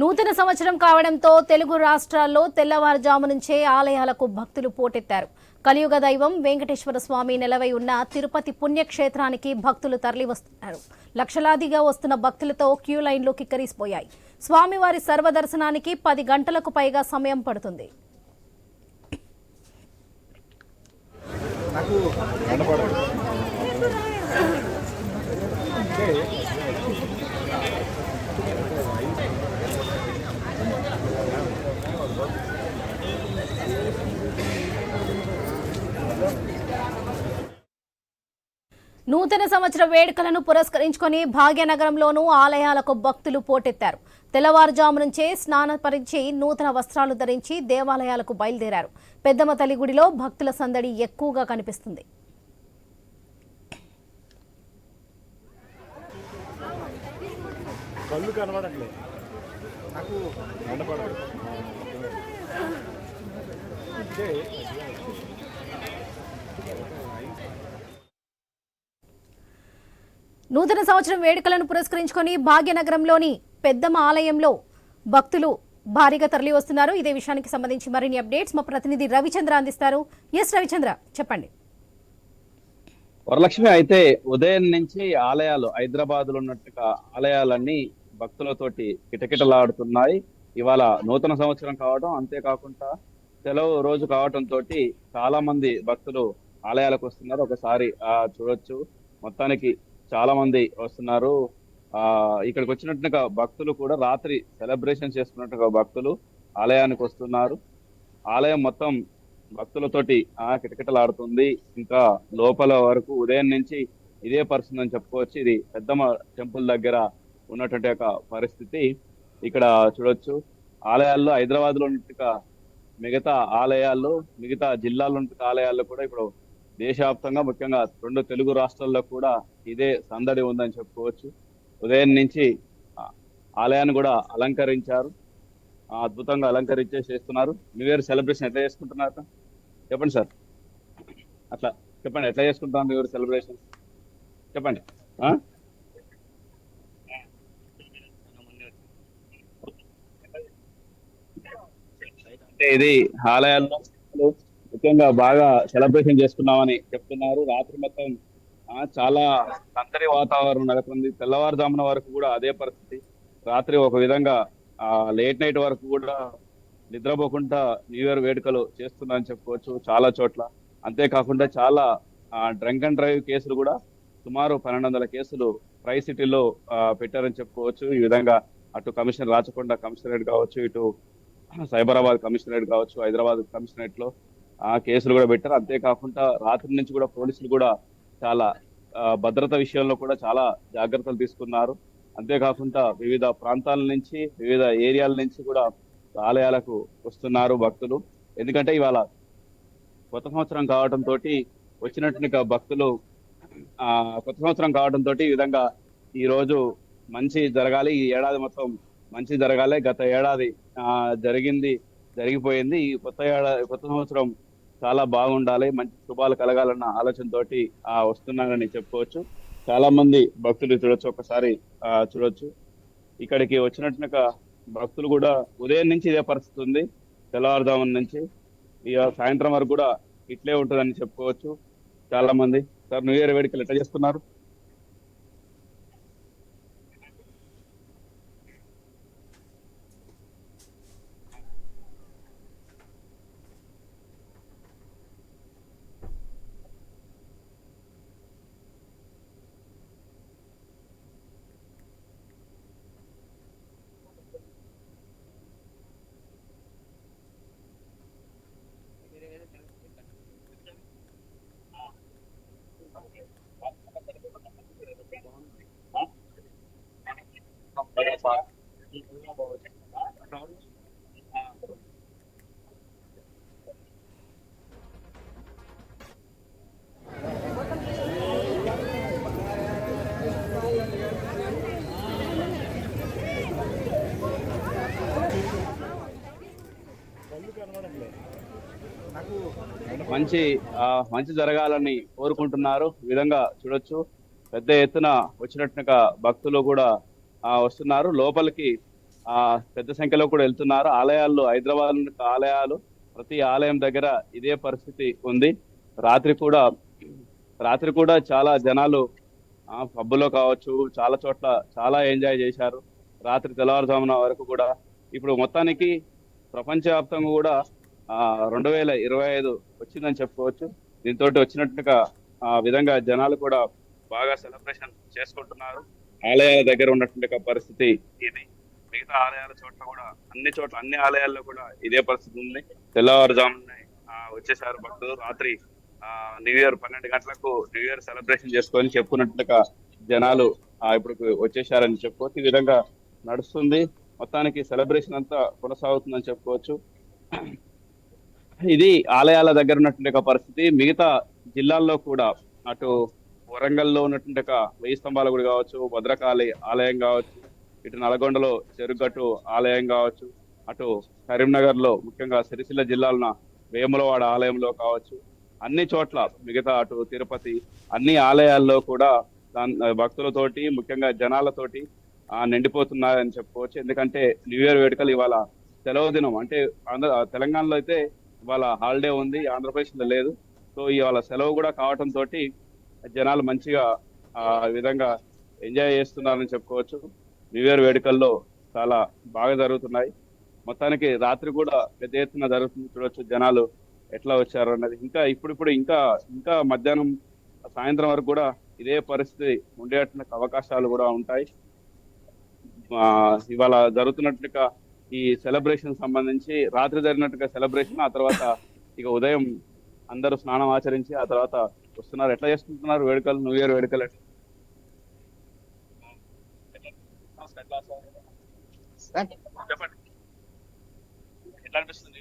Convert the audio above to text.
నూతన సంవత్సరం కావడంతో తెలుగు రాష్ట్రాల్లో తెల్లవారుజాము నుంచే ఆలయాలకు భక్తులు పోటెత్తారు. కలియుగ దైవం వెంకటేశ్వర స్వామి నెలవై ఉన్న తిరుపతి పుణ్యక్షేత్రానికి భక్తులు తరలివస్తున్నారు. లక్షలాదిగా వస్తున్న భక్తులతో క్యూ లైన్లు కిక్కరిసిపోయాయి. స్వామివారి సర్వదర్శనానికి 10 గంటలకు పైగా సమయం పడుతుంది. నూతన సంవత్సర వేడుకలను పురస్కరించుకొని భాగ్యనగరంలోనూ ఆలయాలకు భక్తులు పోటెత్తారు. తెల్లవారుజాము నుంచే స్నానపరించి నూతన వస్త్రాలు ధరించి దేవాలయాలకు బయలుదేరారు. పెద్దమ్మ తల్లి గుడిలో భక్తుల సందడి ఎక్కువగా కనిపిస్తుంది. నూతన సంవత్సరం వేడుకలను పురస్కరించుకొని భాగ్యనగరంలోని పెద్దమ్మ ఆలయంలో భక్తులు భారీగా తరలి వస్తున్నారు. ఇదే విషయానికి సంబంధించి మరిన్ని అప్డేట్స్ మా ప్రతినిధి రవిచంద్ర అందిస్తారు. ఎస్ రవిచంద్ర, చెప్పండి. వరలక్ష్మి, అయితే ఉదయం నుంచి ఆలయాలు హైదరాబాద్ లో ఉన్నట్టుగా ఆలయాలన్నీ భక్తులతోటి కిటకిటలాడుతున్నాయి. ఇవాళ నూతన సంవత్సరం కావడం, అంతేకాకుండా సెలవు రోజు కావటం తోటి చాలా మంది భక్తులు ఆలయాలకు వస్తున్నారు. ఒకసారి చూడొచ్చు, మొత్తానికి చాలా మంది వస్తున్నారు. ఇక్కడికి వచ్చినట్టుగా భక్తులు కూడా రాత్రి సెలబ్రేషన్ చేసుకున్నట్టుగా భక్తులు ఆలయానికి వస్తున్నారు. ఆలయం మొత్తం భక్తులతోటి కిటకిటలాడుతుంది. ఇంకా లోపల వరకు ఉదయం నుంచి ఇదే పరిస్థితి అని చెప్పుకోవచ్చు. ఇది పెద్దమ్మ టెంపుల్ దగ్గర ఉన్నటువంటి ఒక పరిస్థితి. ఇక్కడ చూడొచ్చు, ఆలయాల్లో హైదరాబాద్ లో ఉన్నట్టుగా మిగతా ఆలయాల్లో, మిగతా జిల్లాలో ఉన్న ఆలయాల్లో కూడా ఇప్పుడు దేశవ్యాప్తంగా, ముఖ్యంగా 2 తెలుగు రాష్ట్రాల్లో కూడా ఇదే సందడి ఉందని చెప్పుకోవచ్చు. ఉదయం నుంచి ఆలయాన్ని కూడా అలంకరించారు, అద్భుతంగా అలంకరించే చేస్తున్నారు. న్యూ ఇయర్ సెలబ్రేషన్ ఎట్లా చేసుకుంటున్నారు చెప్పండి సార్. అట్లా చెప్పండి, ఎట్లా చేసుకుంటున్నారు న్యూ ఇయర్ సెలబ్రేషన్ చెప్పండి. అంటే ఇది ఆలయాల్లో ముఖ్యంగా బాగా సెలబ్రేషన్ చేసుకున్నామని చెప్తున్నారు. రాత్రి మొత్తం చాలా సందడి వాతావరణం నెలకొంది. తెల్లవారుజామున వరకు కూడా అదే పరిస్థితి. రాత్రి ఒక విధంగా లేట్ నైట్ వరకు కూడా నిద్రపోకుండా న్యూ ఇయర్ వేడుకలు చేస్తున్నారని చెప్పుకోవచ్చు చాలా చోట్ల. అంతేకాకుండా చాలా డ్రంక్ అండ్ డ్రైవ్ కేసులు కూడా సుమారు 1200 కేసులు ట్రై సిటీలో పెట్టారని చెప్పుకోవచ్చు. ఈ విధంగా అటు కమిషనర్ రాచకొండ కమిషనరేట్ కావచ్చు, ఇటు సైబరాబాద్ కమిషనరేట్ కావచ్చు, హైదరాబాద్ కమిషనరేట్ లో కేసులు కూడా పెట్టారు. అంతేకాకుండా రాత్రి నుంచి కూడా పోలీసులు కూడా చాలా భద్రత విషయంలో కూడా చాలా జాగ్రత్తలు తీసుకున్నారు. అంతేకాకుండా వివిధ ప్రాంతాల నుంచి, వివిధ ఏరియాల నుంచి కూడా ఆలయాలకు వస్తున్నారు భక్తులు. ఎందుకంటే ఇవాళ కొత్త సంవత్సరం కావడంతో వచ్చినట్టుగా భక్తులు కొత్త సంవత్సరం కావడంతో ఈ విధంగా ఈ రోజు మంచి జరగాలి, ఈ ఏడాది మొత్తం మంచి జరగాలి. గత ఏడాది జరిగిపోయింది. ఈ కొత్త సంవత్సరం చాలా బాగుండాలి, మంచి శుభాలు కలగాలన్న ఆలోచనతోటి వస్తున్నారని చెప్పుకోవచ్చు. చాలా మంది భక్తులు చూడొచ్చు, ఒకసారి చూడొచ్చు. ఇక్కడికి వచ్చినట్టుగా భక్తులు కూడా ఉదయం నుంచి ఇదే పరిస్థితి ఉంది. తెల్లవారుజామున నుంచి ఇక సాయంత్రం వరకు కూడా ఇట్లే ఉంటుందని చెప్పుకోవచ్చు. చాలా మంది సార్ న్యూ ఇయర్ వేడుకలు ఎట్లా చేస్తున్నారు? మంచి జరగాలని కోరుకుంటున్నారు. ఈ విధంగా చూడొచ్చు, పెద్ద ఎత్తున వచ్చినట్టుగా భక్తులు కూడా వస్తున్నారు. లోపలికి ఆ పెద్ద సంఖ్యలో కూడా వెళ్తున్నారు. ఆలయాల్లో హైదరాబాద్ ఆలయాలు ప్రతి ఆలయం దగ్గర ఇదే పరిస్థితి ఉంది. రాత్రి కూడా రాత్రి కూడా చాలా జనాలు పబ్బులో కావచ్చు, చాలా చోట్ల చాలా ఎంజాయ్ చేశారు. రాత్రి తెల్లవారుజామున వరకు కూడా. ఇప్పుడు మొత్తానికి ప్రపంచవ్యాప్తంగా కూడా 2025 వచ్చిందని చెప్పుకోవచ్చు. దీంతో వచ్చినట్టుగా ఆ విధంగా జనాలు కూడా బాగా సెలబ్రేషన్ చేసుకుంటున్నారు. ఆలయాల దగ్గర ఉన్నటువంటి పరిస్థితి ఇది. మిగతా ఆలయాల చోట్ల కూడా అన్ని ఆలయాల్లో కూడా ఇదే పరిస్థితి ఉంది. తెల్లవారుజామునే వచ్చేసారు భక్తులు. రాత్రి న్యూ ఇయర్ 12 గంటలకు న్యూ ఇయర్ సెలబ్రేషన్ చేసుకొని చెప్పుకున్నట్టుగా జనాలు ఇప్పుడు వచ్చేసారని చెప్పుకోవచ్చు. ఈ విధంగా నడుస్తుంది. మొత్తానికి సెలబ్రేషన్ అంతా కొనసాగుతుందని చెప్పుకోవచ్చు. ఇది ఆలయాల దగ్గర ఉన్నటువంటి ఒక పరిస్థితి. మిగతా జిల్లాల్లో కూడా అటు వరంగల్లో ఉన్నటువంటి ఒక 1000 స్తంభాల గుడి కావచ్చు, భద్రకాళి ఆలయం కావచ్చు, ఇటు నల్గొండలో చెరుగట్టు ఆలయం కావచ్చు, అటు కరీంనగర్ లో ముఖ్యంగా సిరిసిల్ల జిల్లాలో వేములవాడ ఆలయంలో కావచ్చు, అన్ని చోట్ల మిగతా అటు తిరుపతి అన్ని ఆలయాల్లో కూడా భక్తులతోటి ముఖ్యంగా జనాలతోటి నిండిపోతున్నాయని చెప్పుకోవచ్చు. ఎందుకంటే న్యూ ఇయర్ వేడుకలు ఇవాళ సెలవు దినం. అంటే తెలంగాణలో అయితే ఇవాళ హాలిడే ఉంది, ఆంధ్రప్రదేశ్ లో లేదు. సో ఇవాళ సెలవు కూడా కావటం తోటి జనాలు మంచిగా ఆ విధంగా ఎంజాయ్ చేస్తున్నారని చెప్పుకోవచ్చు. న్యూ ఇయర్ వేడుకల్లో చాలా బాగా జరుగుతున్నాయి. మొత్తానికి రాత్రి కూడా పెద్ద ఎత్తున జరుగుతుంది. చూడొచ్చు జనాలు ఎట్లా వచ్చారు అన్నది. ఇప్పుడు ఇంకా ఇంకా మధ్యాహ్నం సాయంత్రం వరకు కూడా ఇదే పరిస్థితి ఉండేటువంటి అవకాశాలు కూడా ఉంటాయి. ఇవాళ జరుగుతున్నట్టుగా ఈ సెలబ్రేషన్ సంబంధించి రాత్రి జరిగినట్టుగా సెలబ్రేషన్, ఆ తర్వాత ఇక ఉదయం అందరూ స్నానం ఆచరించి ఆ తర్వాత వస్తున్నారు. ఎట్లా చేసుకుంటున్నారు వేడుకలు, న్యూ ఇయర్ వేడుకలు? చెప్పండి, ఎట్లా అనిపిస్తుంది?